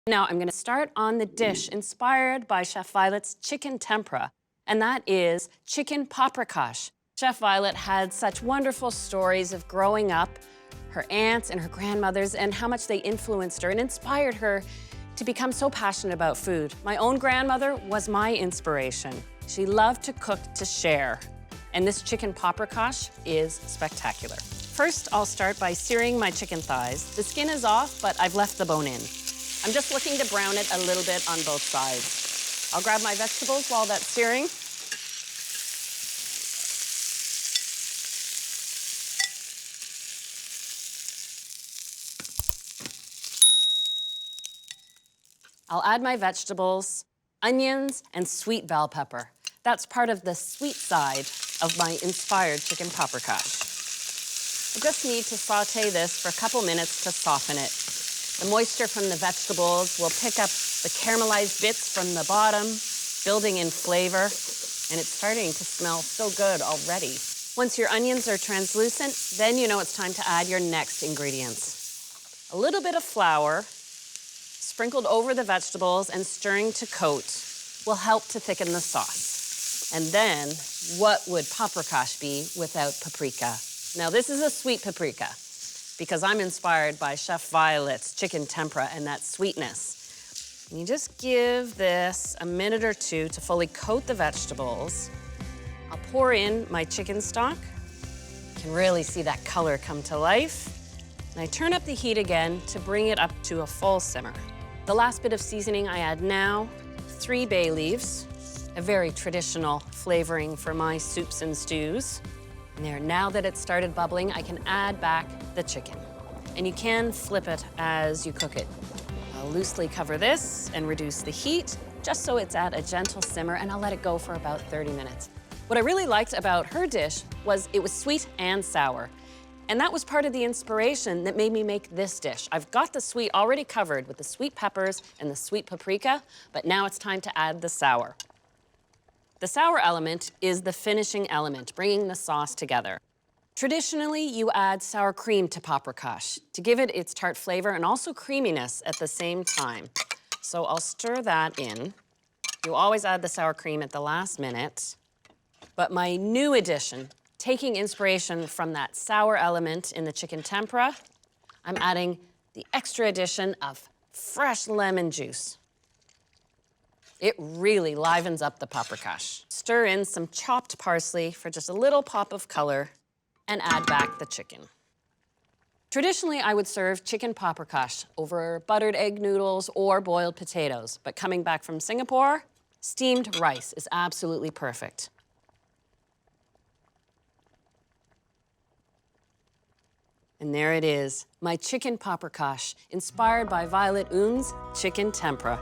Now I'm gonna start on the dish inspired by Chef Violet's chicken tempura, and that is chicken paprikash. Chef Violet had such wonderful stories of growing up, her aunts and her grandmothers, and how much they influenced her and inspired her to become so passionate about food. My own grandmother was my inspiration. She loved to cook to share, and this chicken paprikash is spectacular. First, I'll start by searing my chicken thighs. The skin is off, but I've left the bone in. I'm just looking to brown it a little bit on both sides. I'll grab my vegetables while that's searing. I'll add my vegetables, onions, and sweet bell pepper. That's part of the sweet side of my inspired chicken paprikash. I just need to saute this for a couple minutes to soften it. The moisture from the vegetables will pick up the caramelized bits from the bottom, building in flavor, and it's starting to smell so good already. Once your onions are translucent, then you know it's time to add your next ingredients. A little bit of flour, sprinkled over the vegetables and stirring to coat, will help to thicken the sauce. And then, what would paprikash be without paprika? Now, this is a sweet paprika, because I'm inspired by Chef Violet's chicken tempura and that sweetness. And you just give this a minute or two to fully coat the vegetables. I'll pour in my chicken stock. You can really see that color come to life. And I turn up the heat again to bring it up to a full simmer. The last bit of seasoning I add now, 3 bay leaves, a very traditional flavoring for my soups and stews. And there, now that it's started bubbling, I can add back the chicken. And you can flip it as you cook it. I'll loosely cover this and reduce the heat, just so it's at a gentle simmer, and I'll let it go for about 30 minutes. What I really liked about her dish was it was sweet and sour. And that was part of the inspiration that made me make this dish. I've got the sweet already covered with the sweet peppers and the sweet paprika, but now it's time to add the sour. The sour element is the finishing element, bringing the sauce together. Traditionally, you add sour cream to paprikash to give it its tart flavor and also creaminess at the same time. So I'll stir that in. You always add the sour cream at the last minute. But my new addition, taking inspiration from that sour element in the chicken tempura, I'm adding the extra addition of fresh lemon juice. It really livens up the paprikash. Stir in some chopped parsley for just a little pop of color and add back the chicken. Traditionally, I would serve chicken paprikash over buttered egg noodles or boiled potatoes, but coming back from Singapore, steamed rice is absolutely perfect. And there it is, my chicken paprikash, inspired by Violet Oon's chicken tempura.